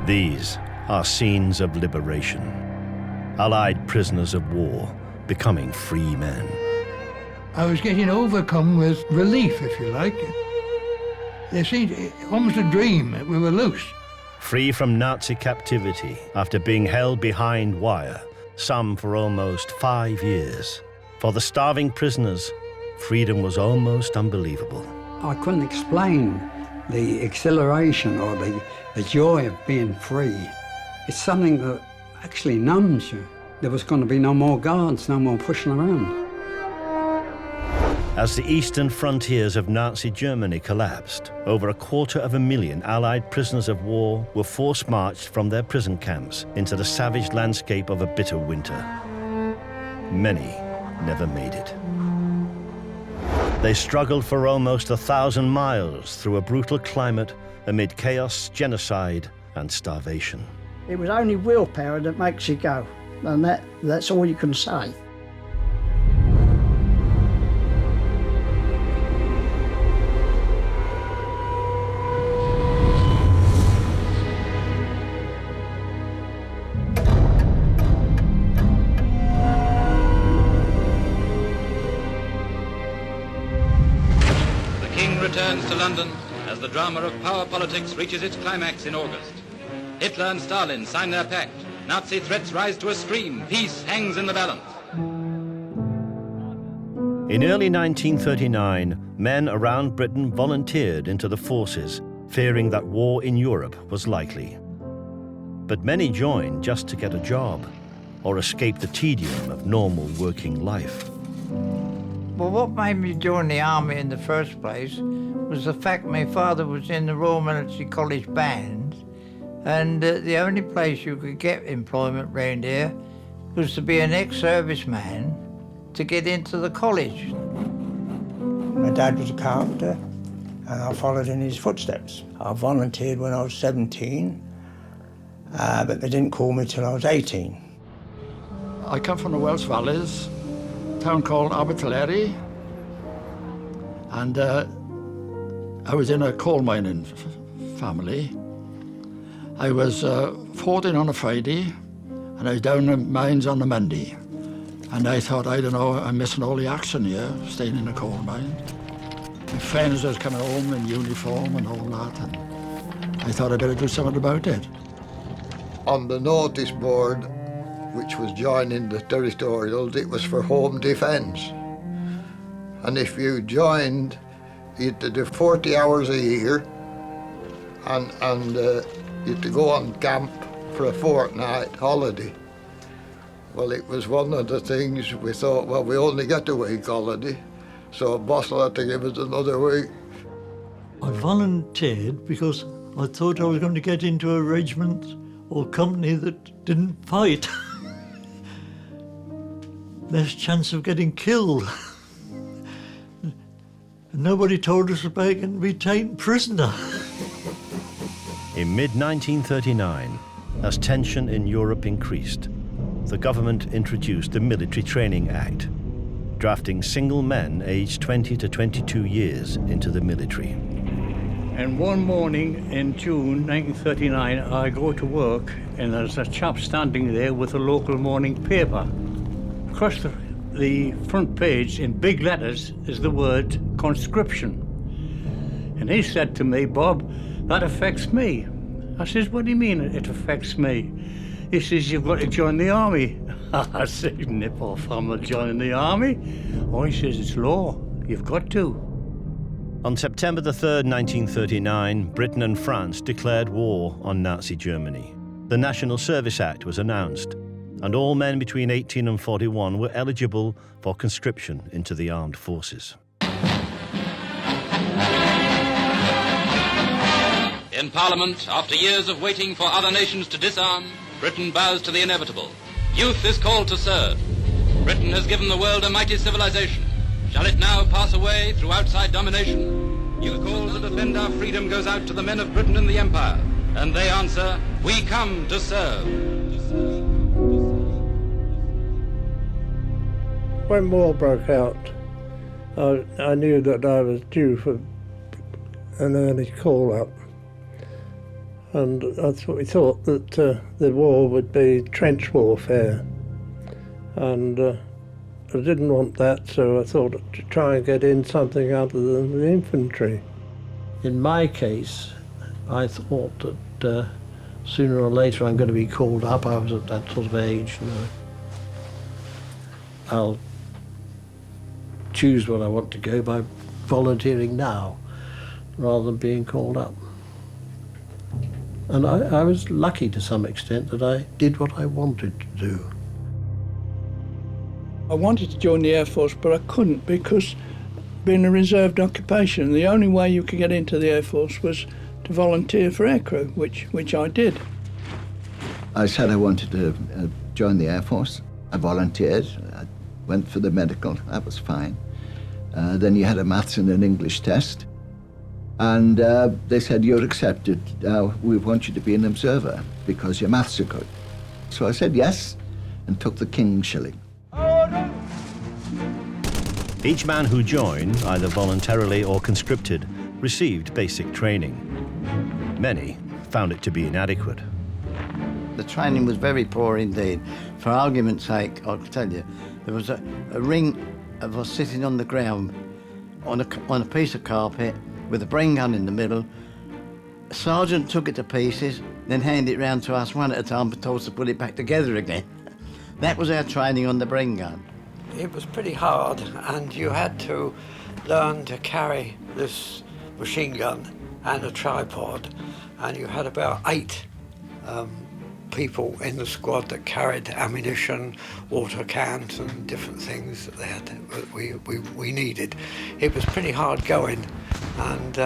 These are scenes of liberation. Allied prisoners of war becoming free men. I was getting overcome with relief, if you like. It seemed almost a dream that we were loose. Free from Nazi captivity after being held behind wire, some for almost 5 years. For the starving prisoners, freedom was almost unbelievable. I couldn't explain the exhilaration or the joy of being free. It's something that actually numbs you. There was going to be no more guards, no more pushing around. As the eastern frontiers of Nazi Germany collapsed, over 250,000 Allied prisoners of war were force-marched from their prison camps into the savage landscape of a bitter winter. Many never made it. They struggled for almost 1,000 miles through a brutal climate amid chaos, genocide, and starvation. It was only willpower that makes you go, and that's all you can say. Returns to London as the drama of power politics reaches its climax in August. Hitler and Stalin sign their pact. Nazi threats rise to a scream. Peace hangs in the balance. In early 1939, men around Britain volunteered into the forces, fearing that war in Europe was likely. But many joined just to get a job or escape the tedium of normal working life. Well, what made me join the army in the first place was the fact my father was in the Royal Military College Band, and the only place you could get employment round here was to be an ex-serviceman to get into the college. My dad was a carpenter, and I followed in his footsteps. I volunteered when I was 17, but they didn't call me till I was 18. I come from the Welsh Valleys, town called Abertillery, and I was in a coal mining family. I was 14 on a Friday, and I was down in mines on the Monday. And I thought, I don't know, I'm missing all the action here, staying in a coal mine. My friends was coming home in uniform and all that, and I thought I'd better do something about it. On the notice board, which was joining the territorials, it was for home defence. And if you joined, you had to do 40 hours a year, and you had to go on camp for a fortnight holiday. Well, it was one of the things we thought, well, we only get a week holiday, so boss will have to give us another week. I volunteered because I thought I was going to get into a regiment or company that didn't fight. Less chance of getting killed. Nobody told us about getting be taken prisoner. In mid-1939, as tension in Europe increased, the government introduced the Military Training Act, drafting single men aged 20 to 22 years into the military. And one morning in June 1939, I go to work, and there's a chap standing there with a local morning paper. Across the front page, in big letters, is the word Conscription. And he said to me, "Bob, that affects me." I says, "What do you mean it affects me?" He says, "You've got to join the army." I said, "Nip off, I'm not joining the army." Oh, he says, "It's law, you've got to." On September the 3rd, 1939, Britain and France declared war on Nazi Germany. The National Service Act was announced, and all men between 18 and 41 were eligible for conscription into the armed forces. In Parliament, after years of waiting for other nations to disarm, Britain bows to the inevitable. Youth is called to serve. Britain has given the world a mighty civilization. Shall it now pass away through outside domination? New call to defend our freedom goes out to the men of Britain and the Empire, and they answer, "We come to serve." When war broke out, I knew that I was due for an early call-up. and we thought that the war would be trench warfare, and I didn't want that, so I thought to try and get in something other than the infantry. In my case, I thought that sooner or later I'm going to be called up. I was at that sort of age. I'll choose what I want to go by volunteering now, rather than being called up. And I was lucky to some extent that I did what I wanted to do. I wanted to join the Air Force, but I couldn't because being a reserved occupation, the only way you could get into the Air Force was to volunteer for aircrew, which I did. I said I wanted to join the Air Force. I volunteered. I went for the medical. That was fine. Then you had a maths and an English test. And they said, you're accepted. Now we want you to be an observer because your maths are good. So I said yes and took the King's shilling. Each man who joined, either voluntarily or conscripted, received basic training. Many found it to be inadequate. The training was very poor indeed. For argument's sake, I'll tell you, there was a ring of us sitting on the ground on a piece of carpet with a brain gun in the middle. A sergeant took it to pieces, then handed it round to us one at a time and told us to put it back together again. That was our training on the brain gun. It was pretty hard, and you had to learn to carry this machine gun and a tripod, and you had about 8 people in the squad that carried ammunition, water cans and different things that they had we needed. It was pretty hard going, and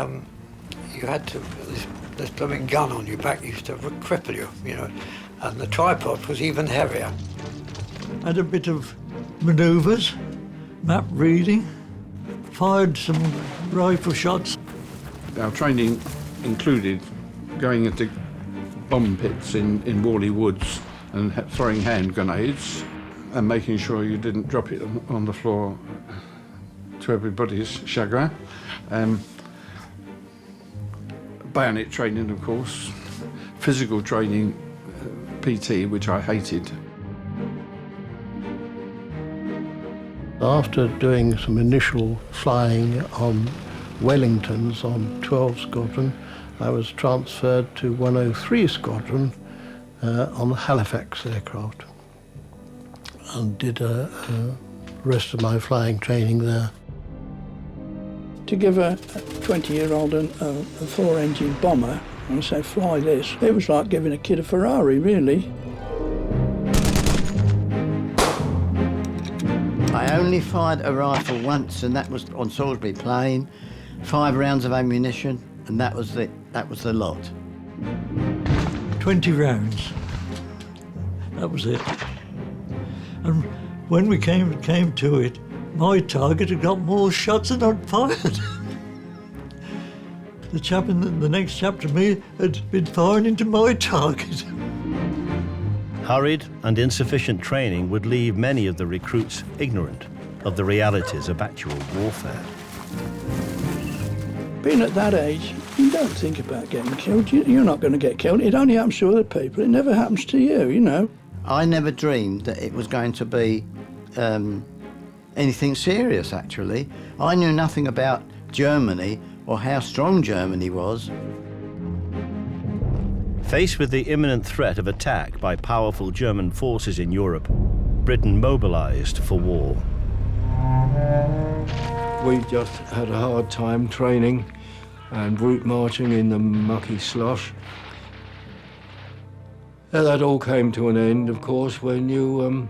you had to, this blooming gun on your back used to cripple you, you know, and the tripod was even heavier. Had a bit of manoeuvres, map reading, fired some rifle shots. Our training included going into bomb pits in Worley Woods and throwing hand grenades and making sure you didn't drop it on the floor to everybody's chagrin. Bayonet training, of course. Physical training, PT, which I hated. After doing some initial flying on Wellingtons on 12 Squadron, I was transferred to 103 Squadron on the Halifax aircraft and did the rest of my flying training there. To give a 20-year-old a 4-engine bomber and say, fly this, it was like giving a kid a Ferrari, really. I only fired a rifle once, and that was on Salisbury Plain. 5 rounds of ammunition, and that was the lot. 20 rounds. That was it. And when we came to it, my target had got more shots than I'd fired. The chap the next chap to me had been firing into my target. Hurried and insufficient training would leave many of the recruits ignorant of the realities of actual warfare. Being at that age, you don't think about getting killed. You're not going to get killed. It only happens to other people. It never happens to you, you know. I never dreamed that it was going to be anything serious, actually. I knew nothing about Germany or how strong Germany was. Faced with the imminent threat of attack by powerful German forces in Europe, Britain mobilized for war. We just had a hard time training and route marching in the mucky slush. And that all came to an end, of course, when you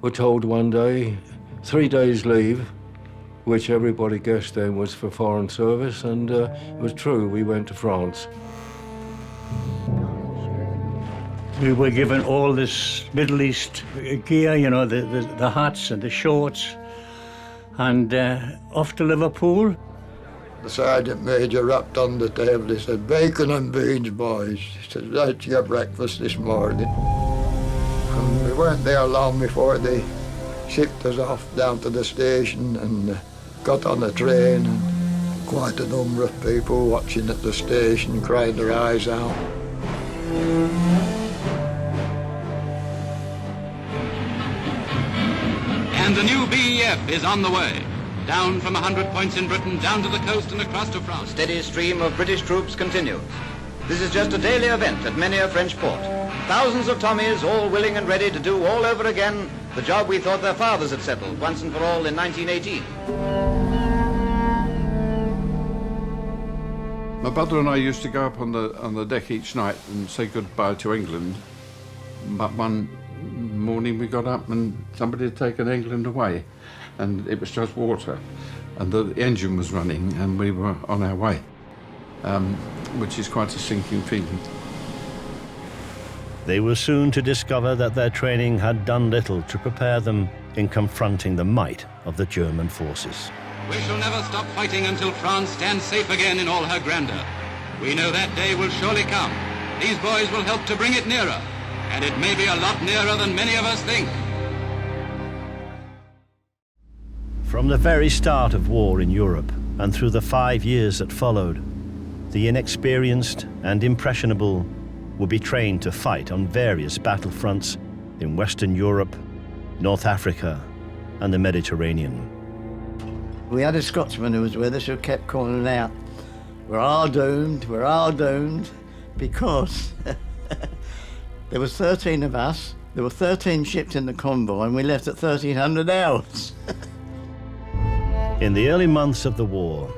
were told one day, 3 days leave, which everybody guessed then was for foreign service, and it was true, we went to France. We were given all this Middle East gear, you know, the hats and the shorts, and off to Liverpool. The sergeant major rapped on the table. He said, "Bacon and beans, boys." He said, "That's your breakfast this morning." And we weren't there long before they shipped us off down to the station and got on a train and Quite a number of people watching at the station, crying their eyes out. And the new BEF is on the way. Down from 100 points in Britain, down to the coast and across to France. Steady stream of British troops continues. This is just a daily event at many a French port. Thousands of Tommies, all willing and ready to do all over again the job we thought their fathers had settled once and for all in 1918. My brother and I used to go up on the deck each night and say goodbye to England. But one morning we got up and somebody had taken England away, and it was just water, and the engine was running and we were on our way, which is quite a sinking feeling. They were soon to discover that their training had done little to prepare them in confronting the might of the German forces. We shall never stop fighting until France stands safe again in all her grandeur. We know that day will surely come. These boys will help to bring it nearer, and it may be a lot nearer than many of us think. From the very start of war in Europe and through the 5 years that followed, the inexperienced and impressionable would be trained to fight on various battlefronts in Western Europe, North Africa, and the Mediterranean. We had a Scotsman who was with us who kept calling out, we're all doomed, because there was 13 of us, there were 13 ships in the convoy, and we left at 1300 hours. In the early months of the war,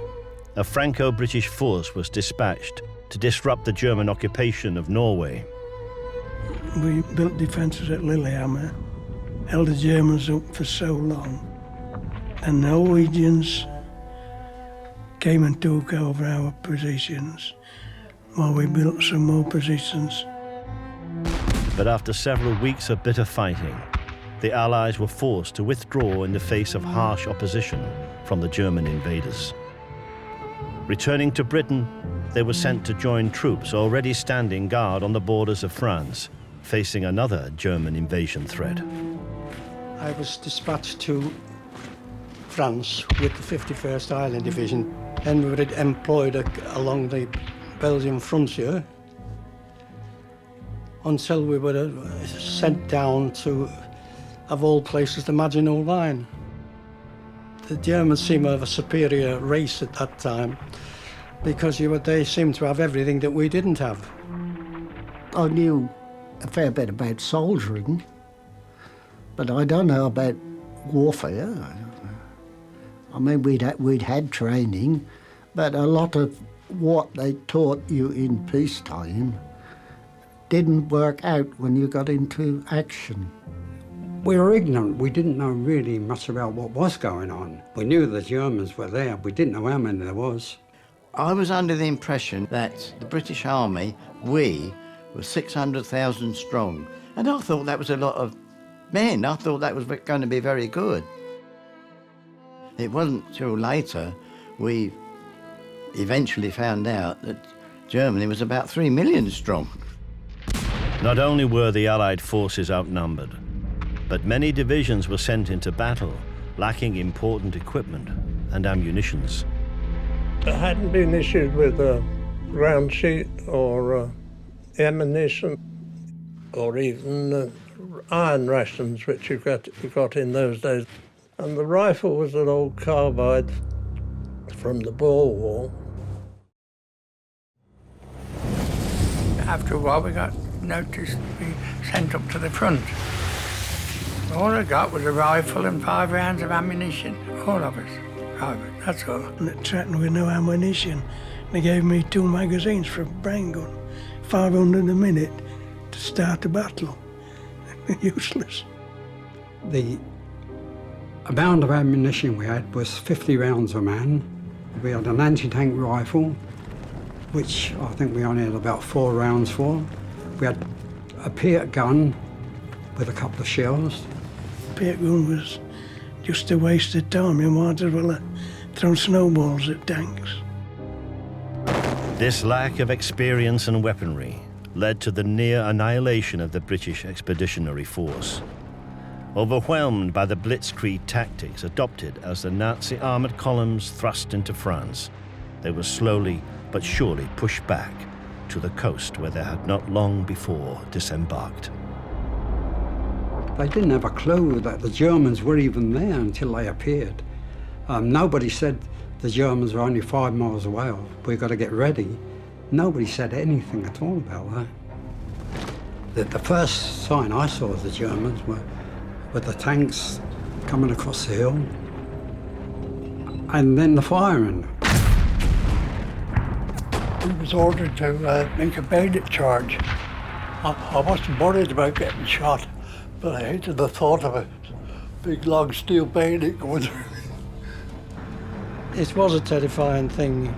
a Franco-British force was dispatched to disrupt the German occupation of Norway. We built defences at Lillehammer, held the Germans up for so long, and the Norwegians came and took over our positions while we built some more positions. But after several weeks of bitter fighting, the Allies were forced to withdraw in the face of harsh opposition from the German invaders. Returning to Britain, they were sent to join troops already standing guard on the borders of France, facing another German invasion threat. I was dispatched to France with the 51st Island Division, and we were employed along the Belgian frontier until we were sent down to, of all places, the Maginot Line. The Germans seemed to have a superior race at that time because they seemed to have everything that we didn't have. I knew a fair bit about soldiering, but I don't know about warfare. I mean, we'd had training, but a lot of what they taught you in peacetime didn't work out when you got into action. We were ignorant. We didn't know really much about what was going on. We knew the Germans were there. We didn't know how many there was. I was under the impression that the British Army, we were 600,000 strong. And I thought that was a lot of men. I thought that was going to be very good. It wasn't till later we eventually found out that Germany was about 3 million strong. Not only were the Allied forces outnumbered, but many divisions were sent into battle, lacking important equipment and ammunitions. It hadn't been issued with a ground sheet or ammunition or even iron rations, which you got in those days. And the rifle was an old carbide from the Boer War. After a while we got notice to be sent up to the front. All I got was a rifle and 5 rounds of ammunition, all of us, private, that's all. And it threatened with no ammunition. They gave me 2 magazines for a brain gun, 500 a minute to start the battle. Useless. The amount of ammunition we had was 50 rounds a man. We had an anti-tank rifle, which I think we only had about 4 rounds for. We had a Piat gun with a couple of shells. Piat gun was just a waste of time. You might as well have thrown snowballs at tanks. This lack of experience and weaponry led to the near annihilation of the British Expeditionary Force. Overwhelmed by the blitzkrieg tactics adopted as the Nazi armoured columns thrust into France, they were slowly but surely pushed back to the coast where they had not long before disembarked. They didn't have a clue that the Germans were even there until they appeared. Nobody said the Germans were only 5 miles away, or we've got to get ready. Nobody said anything at all about that. The first sign I saw of the Germans were with the tanks coming across the hill, and then the firing. We was ordered to make a bayonet charge. I wasn't worried about getting shot, but I hated the thought of a big long steel bayonet going through. It was a terrifying thing,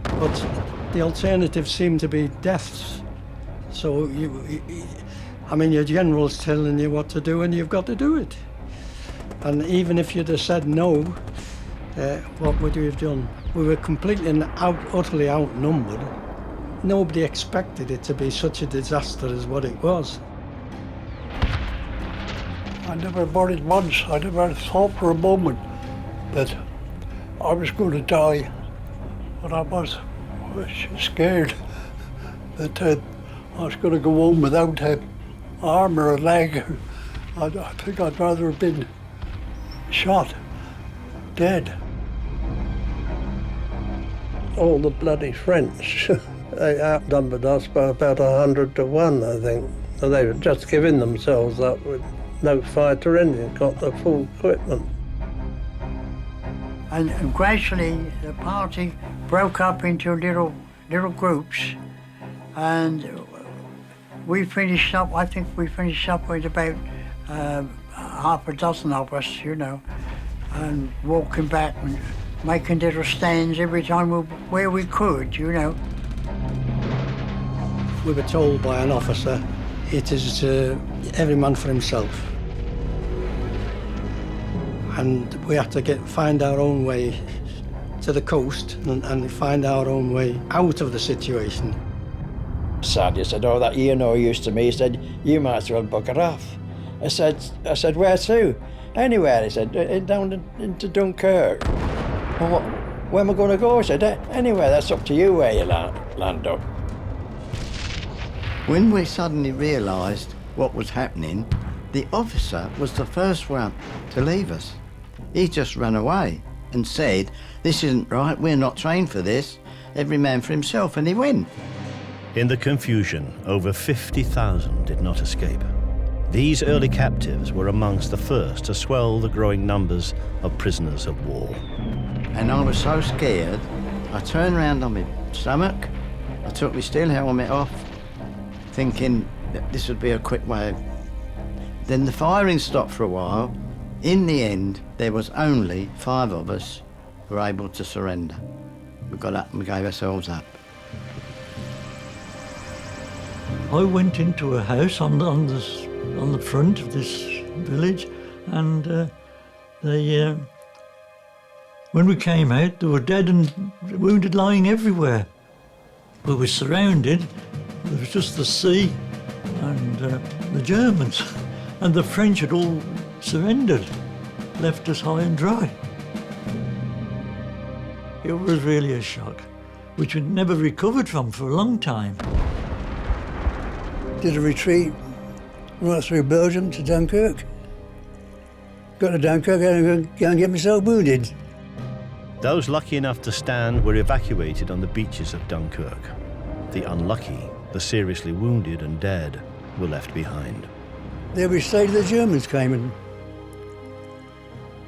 but the alternative seemed to be deaths. So, your general's telling you what to do and you've got to do it. And even if you'd have said no, what would you have done? We were completely utterly outnumbered. Nobody expected it to be such a disaster as what it was. I never worried once. I never thought for a moment that I was going to die. But I was scared that I was going to go home without an arm or a leg. I think I'd rather have been shot, dead. All the bloody French, they outnumbered us by about 100 to 1, I think. So they were just giving themselves up with no fighter engine, got the full equipment. And gradually the party broke up into little groups, and we finished up, I think we finished up with about half a dozen of us, and walking back and making little stands every time where we could, We were told by an officer, it is every man for himself. And we had to find our own way to the coast and find our own way out of the situation. Sadie said, "Oh, that you know use to me." He said, "You might as well bugger off." I said, "Where to?" "Anywhere," he said, "down into Dunkirk." "Well, where am I going to go?" I said, "Anywhere, that's up to you where you land up." When we suddenly realised what was happening, the officer was the first one to leave us. He just ran away and said, "This isn't right, we're not trained for this, every man for himself," and he went. In the confusion, over 50,000 did not escape. These early captives were amongst the first to swell the growing numbers of prisoners of war. And I was so scared, I turned round on my stomach, I took my steel helmet off, thinking that this would be a quick way. Then the firing stopped for a while. In the end, there was only 5 of us who were able to surrender. We got up and we gave ourselves up. I went into a house on the front of this village, and when we came out, there were dead and wounded lying everywhere. We were surrounded. There was just the sea and the Germans, and the French had all surrendered, left us high and dry. It was really a shock, which we never recovered from for a long time. Did a retreat right through Belgium to Dunkirk. Got to Dunkirk and go and get myself wounded. Those lucky enough to stand were evacuated on the beaches of Dunkirk. The unlucky, the seriously wounded and dead, were left behind. There we stayed till the Germans came and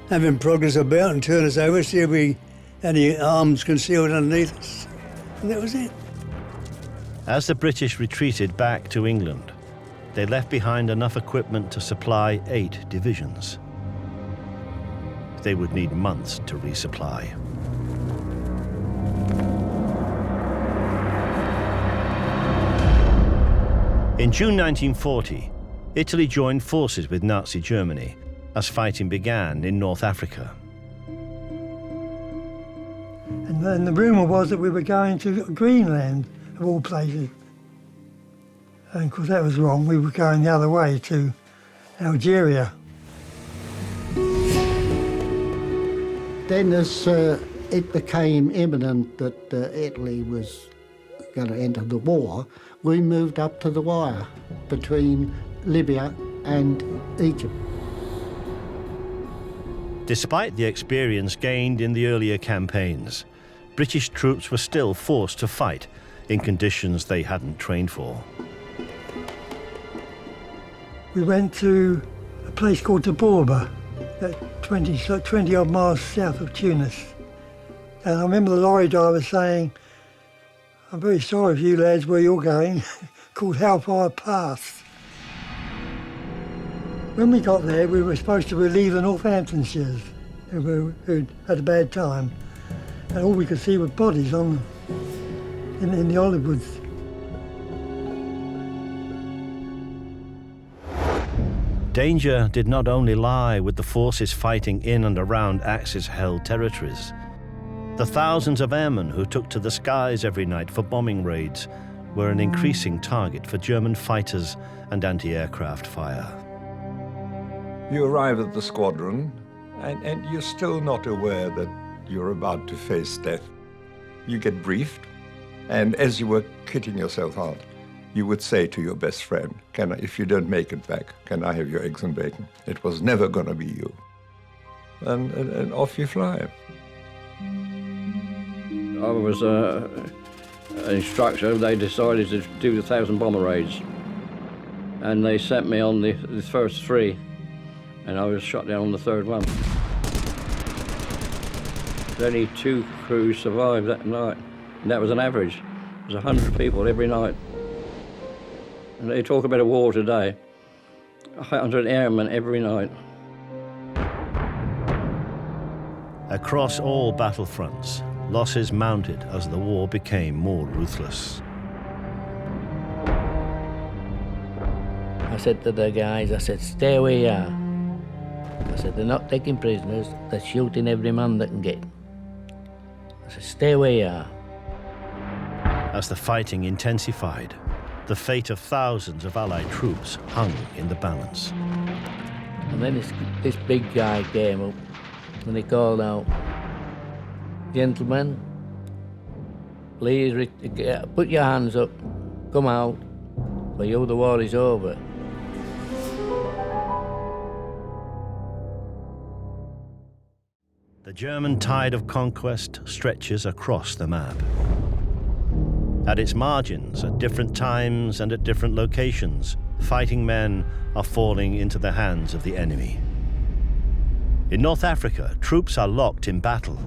having progress about and turn us over, see if we had any arms concealed underneath us. And that was it. As the British retreated back to England, they left behind enough equipment to supply 8 divisions. They would need months to resupply. In June 1940, Italy joined forces with Nazi Germany as fighting began in North Africa. And then the rumour was that we were going to Greenland, of all places. And of course that was wrong, we were going the other way to Algeria. Then as it became imminent that Italy was going to enter the war, we moved up to the wire between Libya and Egypt. Despite the experience gained in the earlier campaigns, British troops were still forced to fight in conditions they hadn't trained for. We went to a place called Taborba, 20 odd miles south of Tunis. And I remember the lorry driver saying, "I'm very sorry for you lads where you're going," called Hellfire Pass. When we got there, we were supposed to relieve the Northamptonshires who'd had a bad time. And all we could see were bodies in the olive woods. Danger did not only lie with the forces fighting in and around Axis-held territories. The thousands of airmen who took to the skies every night for bombing raids were an increasing target for German fighters and anti-aircraft fire. You arrive at the squadron, and you're still not aware that you're about to face death. You get briefed, and as you were kitting yourself out, you would say to your best friend, if you don't make it back, can I have your eggs and bacon? It was never going to be you. And off you fly. I was an instructor. They decided to do the 1,000 bomber raids. And they sent me on the first 3, and I was shot down on the 3rd one. Only 2 crews survived that night, and that was an average. It was 100 people every night. And they talk about a war today, 100 airmen every night. Across all battlefronts, losses mounted as the war became more ruthless. I said to the guys, I said, "Stay where you are." I said, "They're not taking prisoners, they're shooting every man that can get." I said, "Stay where you are." As the fighting intensified, the fate of thousands of Allied troops hung in the balance. And then this big guy came up and he called out, "Gentlemen, please put your hands up, come out, for you the war is over." The German tide of conquest stretches across the map. At its margins, at different times and at different locations, fighting men are falling into the hands of the enemy. In North Africa, troops are locked in battle.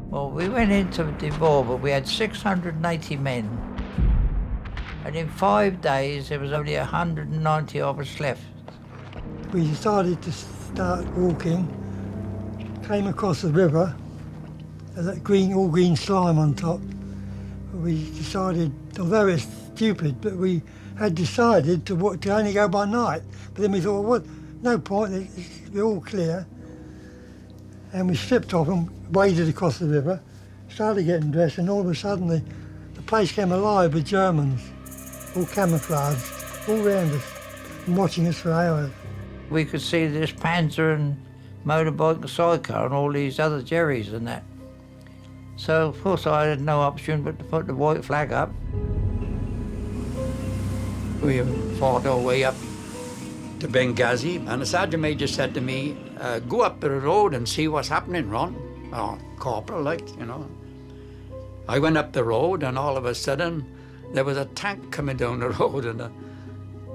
Well, we went into the war, but we had 680 men. And in 5 days, there was only 190 of us left. We decided to start walking, came across the river, and that all green slime on top. We decided, although it's stupid, but we had decided to only go by night. But then we thought, well, no point, we're all clear. And we stripped off and waded across the river, started getting dressed, and all of a sudden the place came alive with Germans, all camouflaged, all round us, and watching us for hours. We could see this Panzer and motorbike and sidecar and all these other Jerrys and that. So, of course, I had no option but to put the white flag up. We fought our way up to Benghazi, and the sergeant major said to me, "Go up the road and see what's happening, Ron." Oh, corporal, like, you know. I went up the road, and all of a sudden, there was a tank coming down the road, and a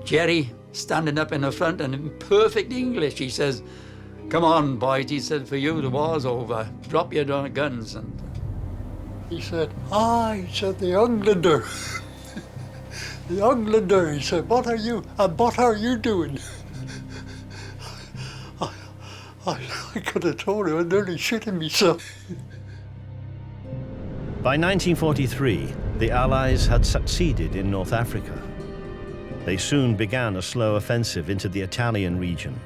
Jerry standing up in the front, and in perfect English, he says, "Come on, boys," he said, "for you, the war's over. Drop your guns." And he said, he said, "The Englander." The Englander, he said, what are you doing?" I could have told him, I'm nearly shitting myself. By 1943, the Allies had succeeded in North Africa. They soon began a slow offensive into the Italian region,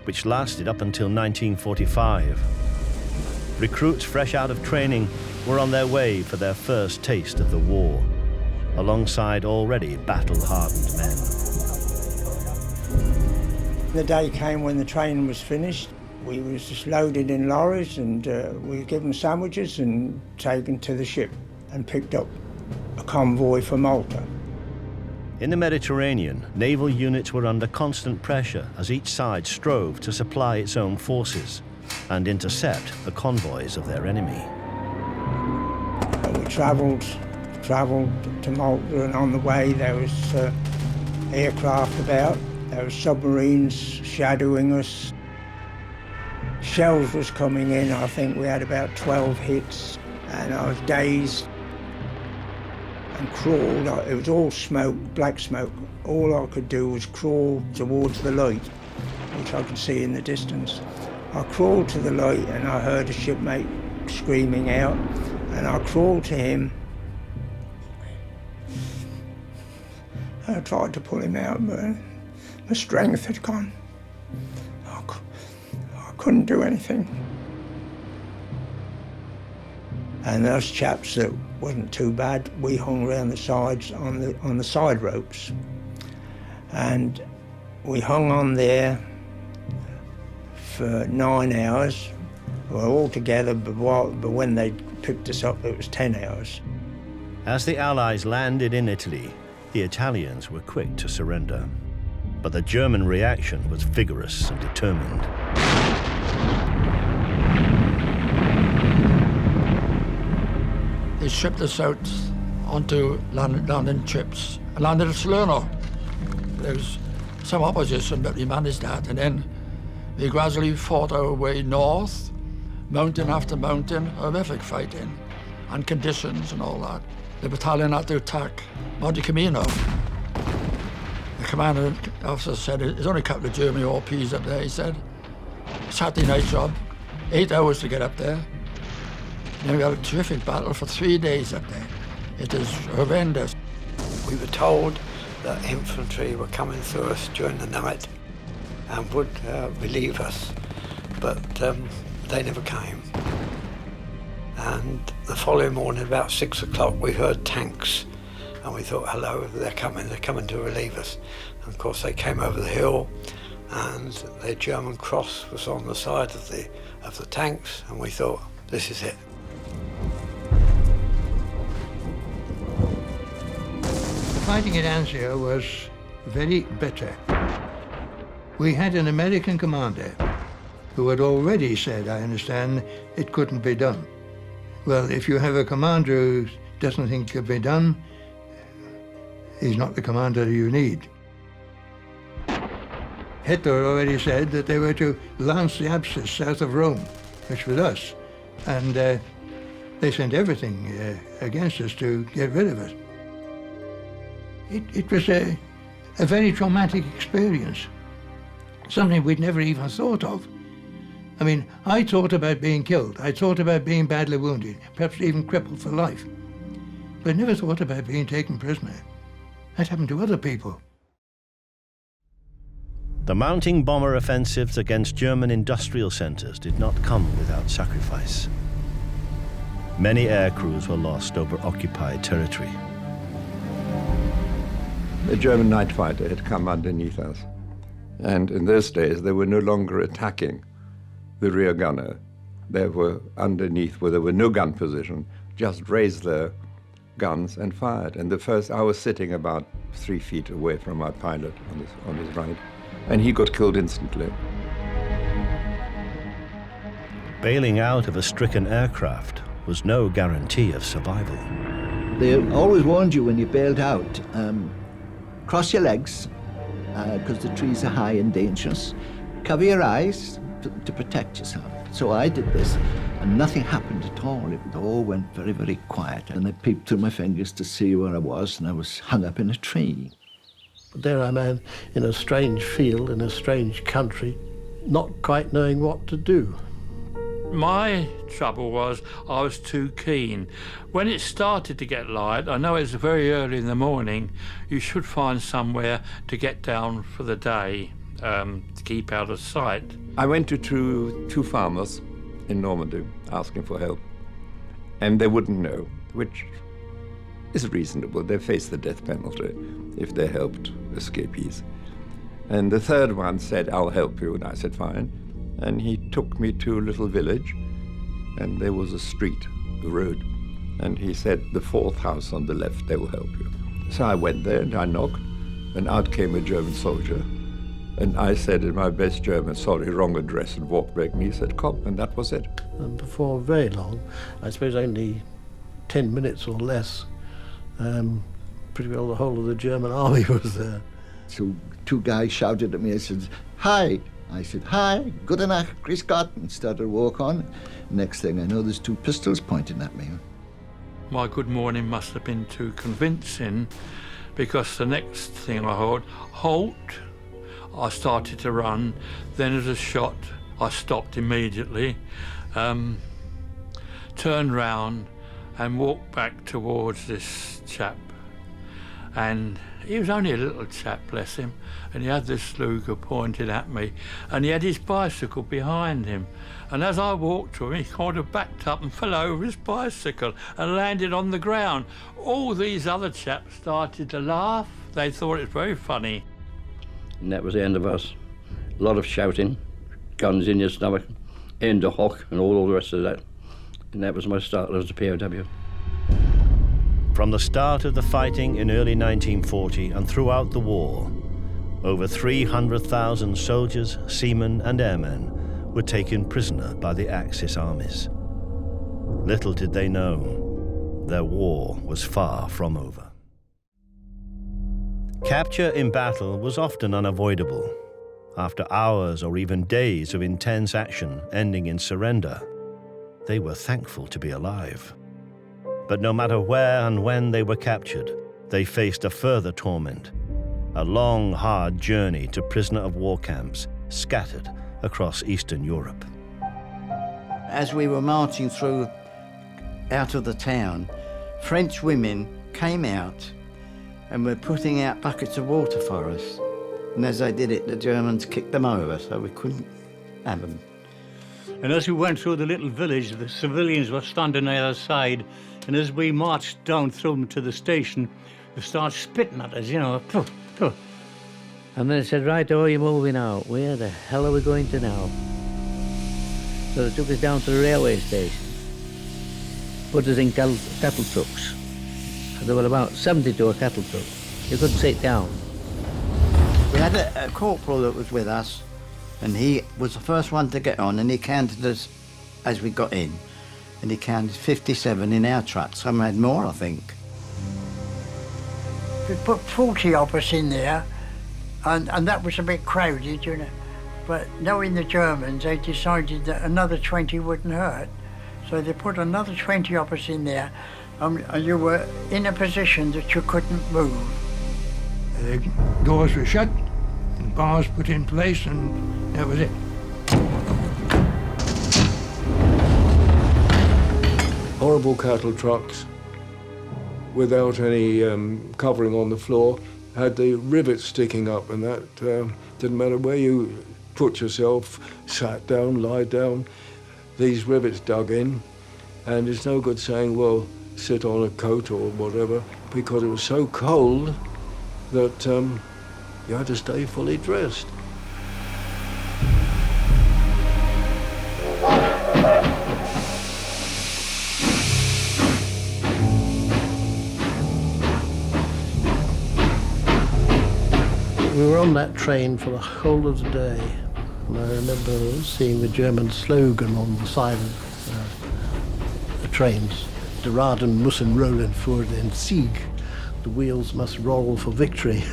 which lasted up until 1945. Recruits fresh out of training were on their way for their first taste of the war, alongside already battle-hardened men. The day came when the training was finished. We was just loaded in lorries and we were given sandwiches and taken to the ship and picked up a convoy for Malta. In the Mediterranean, naval units were under constant pressure as each side strove to supply its own forces and intercept the convoys of their enemy. We travelled to Malta, and on the way there was aircraft about, there were submarines shadowing us. Shells was coming in. I think we had about 12 hits, and I was dazed and crawled. It was all smoke, black smoke. All I could do was crawl towards the light, which I could see in the distance. I crawled to the light and I heard a shipmate screaming out, and I crawled to him. I tried to pull him out, but my strength had gone. I couldn't do anything. And those chaps that wasn't too bad, we hung around the sides on the side ropes. And we hung on there for 9 hours. We were all together, but when they picked us up, it was 10 hours. As the Allies landed in Italy, the Italians were quick to surrender. But the German reaction was vigorous and determined. They shipped us out onto landing ships. I landed at Salerno. There was some opposition, but we managed that. And then we gradually fought our way north, mountain after mountain, horrific fighting, and conditions and all that. The battalion had to attack Monte Camino. The commander officer said, there's only a couple of German OPs up there, he said. Saturday night job, 8 hours to get up there. And we had a terrific battle for 3 days up there. It is horrendous. We were told that infantry were coming through us during the night and would relieve us, but they never came. And the following morning, about 6 o'clock, we heard tanks, and we thought, hello, they're coming to relieve us. And of course, they came over the hill, and the German cross was on the side of the tanks, and we thought, this is it. Fighting at Anzio was very bitter. We had an American commander who had already said, I understand, it couldn't be done. Well, if you have a commander who doesn't think it could be done, he's not the commander you need. Hitler already said that they were to lance the Apsis south of Rome, which was us, and they sent everything against us to get rid of it. It was a very traumatic experience, something we'd never even thought of. I mean, I thought about being killed. I thought about being badly wounded, perhaps even crippled for life. But I never thought about being taken prisoner. That happened to other people. The mounting bomber offensives against German industrial centers did not come without sacrifice. Many air crews were lost over occupied territory. The German night fighter had come underneath us. And in those days, they were no longer attacking the rear gunner. They were underneath where there were no gun position, just raised their guns and fired. And I was sitting about 3 feet away from my pilot on his right, and he got killed instantly. Bailing out of a stricken aircraft was no guarantee of survival. They always warned you when you bailed out, cross your legs, because the trees are high and dangerous. Cover your eyes to protect yourself. So I did this, and nothing happened at all. It all went very, very quiet. And I peeped through my fingers to see where I was, and I was hung up in a tree. But there I am in a strange field, in a strange country, not quite knowing what to do. My trouble was I was too keen. When it started to get light, I know it was very early in the morning, you should find somewhere to get down for the day, to keep out of sight. I went to two farmers in Normandy asking for help, and they wouldn't know, which is reasonable. They face the death penalty if they helped escapees. And the third one said, I'll help you, and I said, fine. And he took me to a little village, and there was a street, a road. And he said, the 4th house on the left, they will help you. So I went there and I knocked, and out came a German soldier. And I said in my best German, sorry, wrong address, and walked back, and he said, come, and that was it. And before very long, I suppose only 10 minutes or less, pretty well the whole of the German army was there. So 2 guys shouted at me, I said, hi. I said, hi, gute Nacht, grüß Gott, and started to walk on. Next thing I know, there's 2 pistols pointing at me. My good morning must have been too convincing, because the next thing I heard, halt. I started to run, then as a shot, I stopped immediately, turned round and walked back towards this chap. And he was only a little chap, bless him, and he had this Luger pointed at me, and he had his bicycle behind him. And as I walked to him, he kind of backed up and fell over his bicycle and landed on the ground. All these other chaps started to laugh. They thought it was very funny. And that was the end of us. A lot of shouting, guns in your stomach, in the hock, and all the rest of that. And that was my start as a POW. From the start of the fighting in early 1940 and throughout the war, over 300,000 soldiers, seamen and airmen were taken prisoner by the Axis armies. Little did they know, their war was far from over. Capture in battle was often unavoidable. After hours or even days of intense action ending in surrender, they were thankful to be alive. But no matter where and when they were captured, they faced a further torment, a long, hard journey to prisoner of war camps scattered across Eastern Europe. As we were marching through out of the town, French women came out and were putting out buckets of water for us. And as they did it, the Germans kicked them over, so we couldn't have them. And as we went through the little village, the civilians were standing on the other side, and as we marched down through them to the station, they started spitting at us, you know. Pooh, pooh. And then they said, right, oh, you're moving out. Where the hell are we going to now? So they took us down to the railway station, put us in cattle trucks. There were about 70 to a cattle truck. You couldn't sit down. We had a corporal that was with us, and he was the first one to get on, and he counted us as we got in. And he counted 57 in our truck. Some had more, I think. We put 40 of us in there, and that was a bit crowded, you know. But knowing the Germans, they decided that another 20 wouldn't hurt. So they put another 20 of us in there, and you were in a position that you couldn't move. The doors were shut, and bars put in place, and that was it. Horrible cattle trucks without any covering on the floor, had the rivets sticking up, and that didn't matter where you put yourself, sat down, lied down, these rivets dug in, and it's no good saying, well, sit on a coat or whatever, because it was so cold that you had to stay fully dressed. We were on that train for the whole of the day, and I remember seeing the German slogan on the side of the trains. Die Raden müssen rollen für den Sieg. The wheels must roll for victory.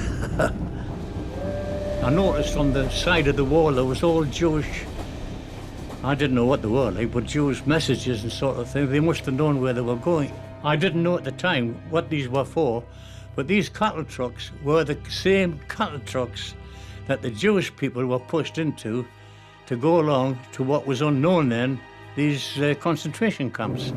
I noticed on the side of the wall there was all Jewish, I didn't know what they were like, but Jewish messages and sort of thing. They must have known where they were going. I didn't know at the time what these were for, but these cattle trucks were the same cattle trucks that the Jewish people were pushed into to go along to what was unknown then, these concentration camps.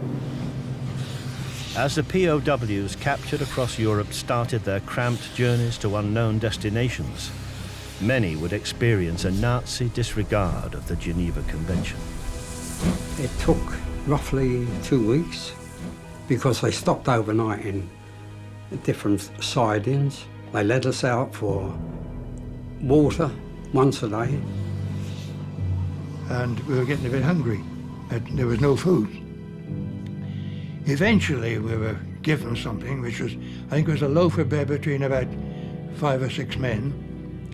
As the POWs captured across Europe started their cramped journeys to unknown destinations, many would experience a Nazi disregard of the Geneva Convention. It took roughly 2 weeks because they stopped overnight in different sidings. They let us out for water once a day. and we were getting a bit hungry. There was no food. Eventually we were given something, which was, I think it was a loaf of bread between about 5 or 6 men,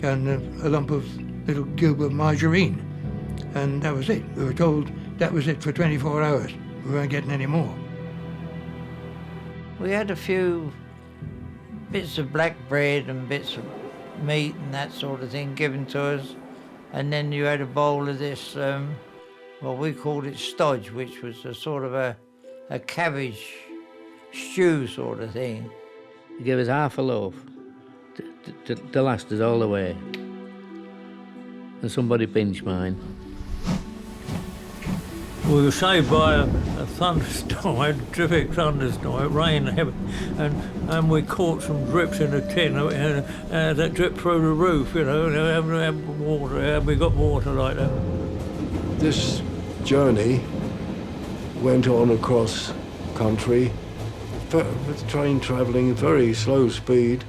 and a lump of little cube of margarine. And that was it. We were told that was it for 24 hours. We weren't getting any more. We had a few bits of black bread and bits of meat and that sort of thing given to us. And then you had a bowl of this, well, we called it stodge, which was a sort of a cabbage stew sort of thing. He gave us half a loaf to last us all the way. And somebody pinched mine. We were saved by a thunderstorm, a terrific thunderstorm. It rained heavy, and we caught some drips in a tin that dripped through the roof, you know, and water, we got water like that. This journey went on across country, with the train travelling at very slow speed.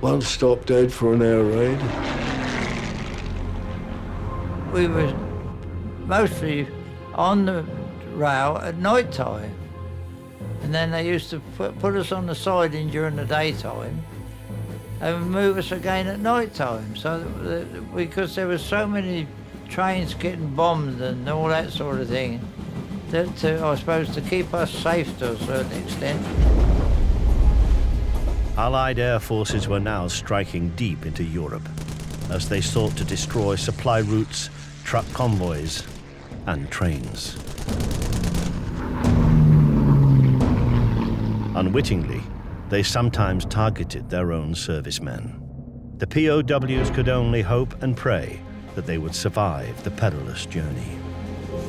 One stopped dead for an air raid. We were mostly on the rail at night time, and then they used to put us on the siding during the daytime and move us again at night time. So because there were so many trains getting bombed and all that sort of thing, that I suppose to keep us safe to a certain extent. Allied air forces were now striking deep into Europe as they sought to destroy supply routes, truck convoys, and trains. Unwittingly, they sometimes targeted their own servicemen. The POWs could only hope and pray that they would survive the perilous journey.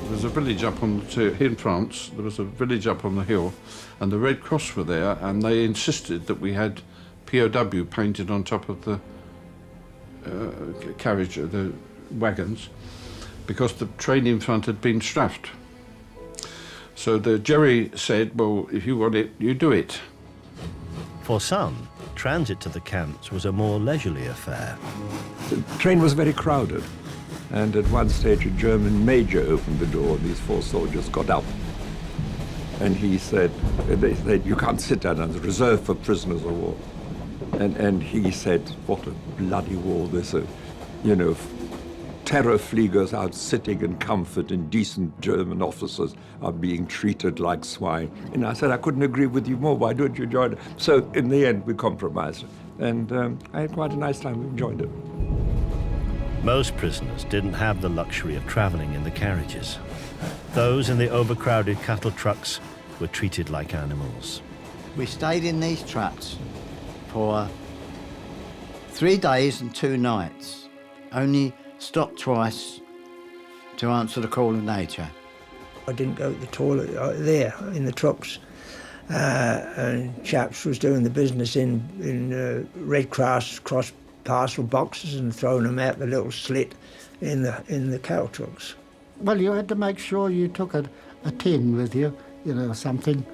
There's a village up on in France, there was a village up on the hill, and the Red Cross were there, and they insisted that we had POW painted on top of the carriage, the wagons, because the train in front had been strafed. So the Jerry said, well, if you want it, you do it. For some, transit to the camps was a more leisurely affair. The train was very crowded, and at one stage a German major opened the door, and these 4 soldiers got out. And he said, they said, you can't sit down, it's reserved for prisoners of war. And he said, what a bloody war this is. You know, terror fleegers out sitting in comfort, and decent German officers are being treated like swine. And I said, I couldn't agree with you more, why don't you join it? So in the end, we compromised. And I had quite a nice time, we enjoyed it. Most prisoners didn't have the luxury of traveling in the carriages. Those in the overcrowded cattle trucks were treated like animals. We stayed in these trucks for 3 days and 2 nights. Only stopped twice to answer the call of nature. I didn't go to the toilet there in the trucks. And chaps was doing the business in Red Cross parcel boxes and throwing them out the little slit in the cattle trucks. Well, you had to make sure you took a tin with you, you know, something,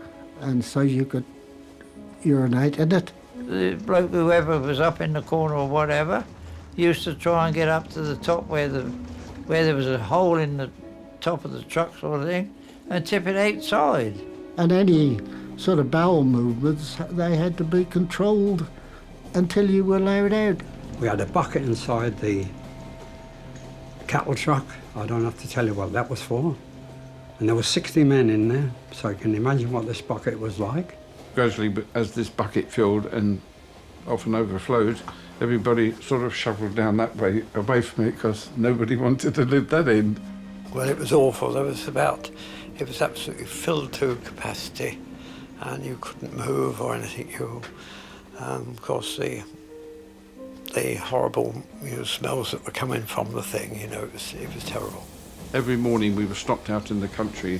and so you could urinate in it. The bloke, whoever was up in the corner or whatever, used to try and get up to the top where there was a hole in the top of the truck sort of thing, and tip it outside. And any sort of bowel movements, they had to be controlled until you were allowed out. We had a bucket inside the cattle truck. I don't have to tell you what that was for. And there were 60 men in there, so you can imagine what this bucket was like. Gradually, as this bucket filled and often overflowed, everybody sort of shuffled down that way, away from it, because nobody wanted to live that end. Well, it was awful. It was absolutely filled to capacity, and you couldn't move or anything. Of course, the horrible smells that were coming from the thing, it was terrible. Every morning we were stopped out in the country,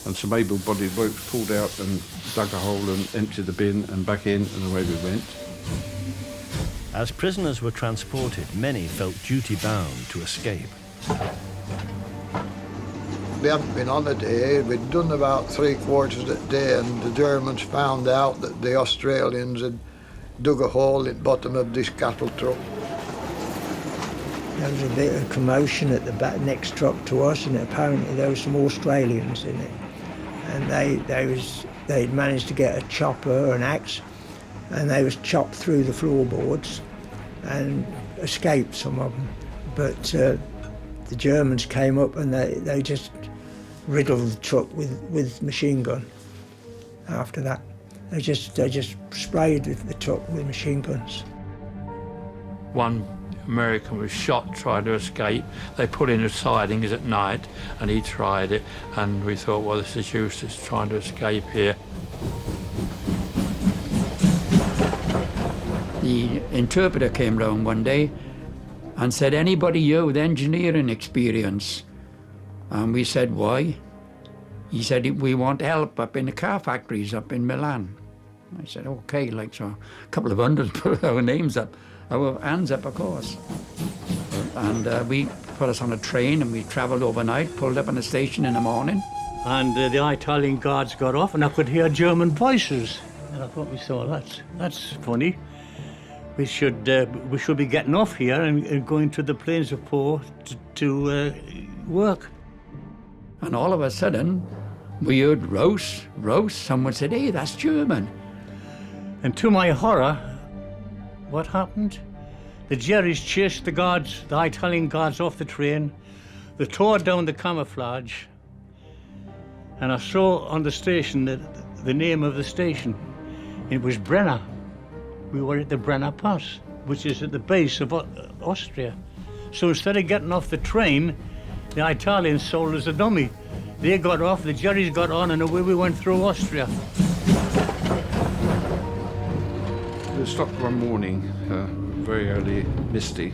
and some able-bodied blokes pulled out and dug a hole and emptied the bin and back in, and away we went. As prisoners were transported, many felt duty-bound to escape. We hadn't been on a day, we'd done about 3/4 of the day, and the Germans found out that the Australians had dug a hole in the bottom of this cattle truck. there was a bit of commotion at the back, next truck to us, and apparently there were some Australians in it. And they'd managed to get a chopper, an axe, and they was chopped through the floorboards and escaped, some of them. But the Germans came up and they just riddled the truck with machine gun after that. They just sprayed the truck with machine guns. One American was shot trying to escape. They put in the sidings at night and he tried it, and we thought, well, this is useless trying to escape here. The interpreter came round one day and said, anybody here with engineering experience? And we said, why? He said, we want help up in the car factories up in Milan. I said, okay, like so a couple of hundred put our names up, our hands up, of course. And we put us on a train and we travelled overnight, pulled up in a station in the morning. And the Italian guards got off and I could hear German voices. And I thought, that's funny. We should be getting off here and going to the plains of Po to work. And all of a sudden, we heard roast. Someone said, hey, that's German. And to my horror, what happened? The Jerrys chased the Italian guards off the train. They tore down the camouflage. And I saw on the station the name of the station. It was Brenner. We were at the Brenner Pass, which is at the base of Austria. So instead of getting off the train, the Italians sold us a dummy. They got off, the Jerrys got on, and away we went through Austria. We stopped one morning, very early, misty,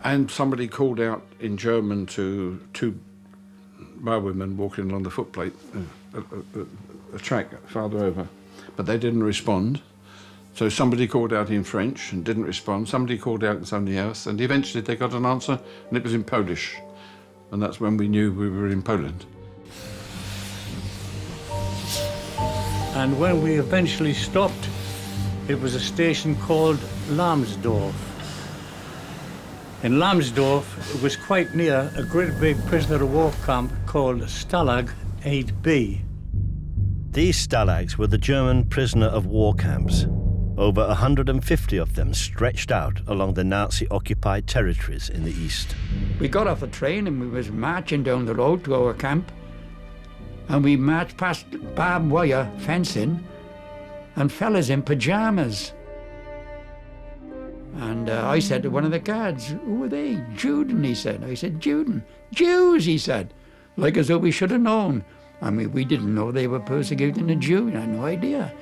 and somebody called out in German to two bowwomen walking along the footplate, a track farther over, but they didn't respond. So somebody called out in French and didn't respond. Somebody called out in something else, and eventually they got an answer, and it was in Polish. And that's when we knew we were in Poland. And when we eventually stopped, it was a station called Lambsdorff. In Lambsdorff, it was quite near a great big prisoner of war camp called Stalag 8B. These stalags were the German prisoner of war camps. Over 150 of them stretched out along the Nazi-occupied territories in the east. We got off the train and we was marching down the road to our camp, and we marched past barbed wire fencing and fellas in pyjamas. And I said to one of the guards, who are they? Juden, he said. I said, Juden. Jews, he said. Like as though we should have known. I mean, we didn't know they were persecuting the Jews. I had no idea.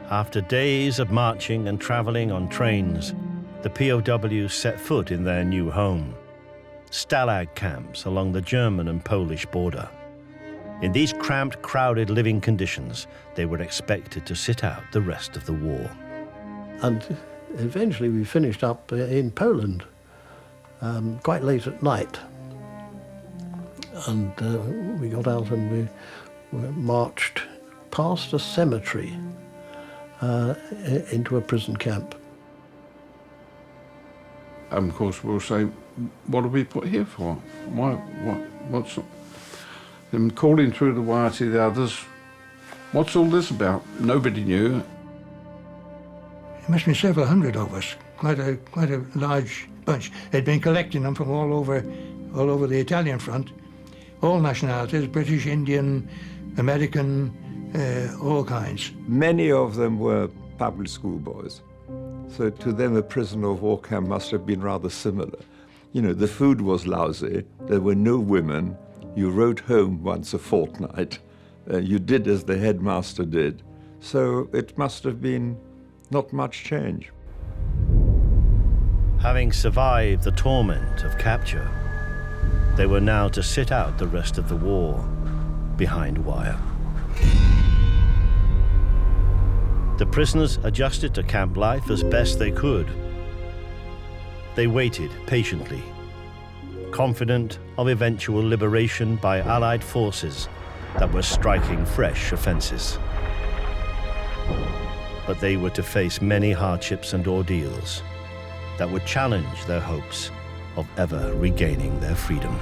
After days of marching and travelling on trains, the POWs set foot in their new home, Stalag camps along the German and Polish border. In these cramped, crowded living conditions, they were expected to sit out the rest of the war. And eventually we finished up in Poland, quite late at night. And we got out and we marched past a cemetery into a prison camp. And of course we'll say, what are we put here for? What's them calling through the wire to the others? What's all this about? Nobody knew. There must be several hundred of us, quite a large bunch. They'd been collecting them from all over the Italian front, all nationalities, British, Indian, American, all kinds. Many of them were public school boys. So to them, a prisoner of war camp must have been rather similar. You know, the food was lousy, there were no women, you rode home once a fortnight, you did as the headmaster did. So it must have been not much change. Having survived the torment of capture, they were now to sit out the rest of the war behind wire. The prisoners adjusted to camp life as best they could. They waited patiently, confident of eventual liberation by Allied forces that were striking fresh offences. But they were to face many hardships and ordeals that would challenge their hopes of ever regaining their freedom.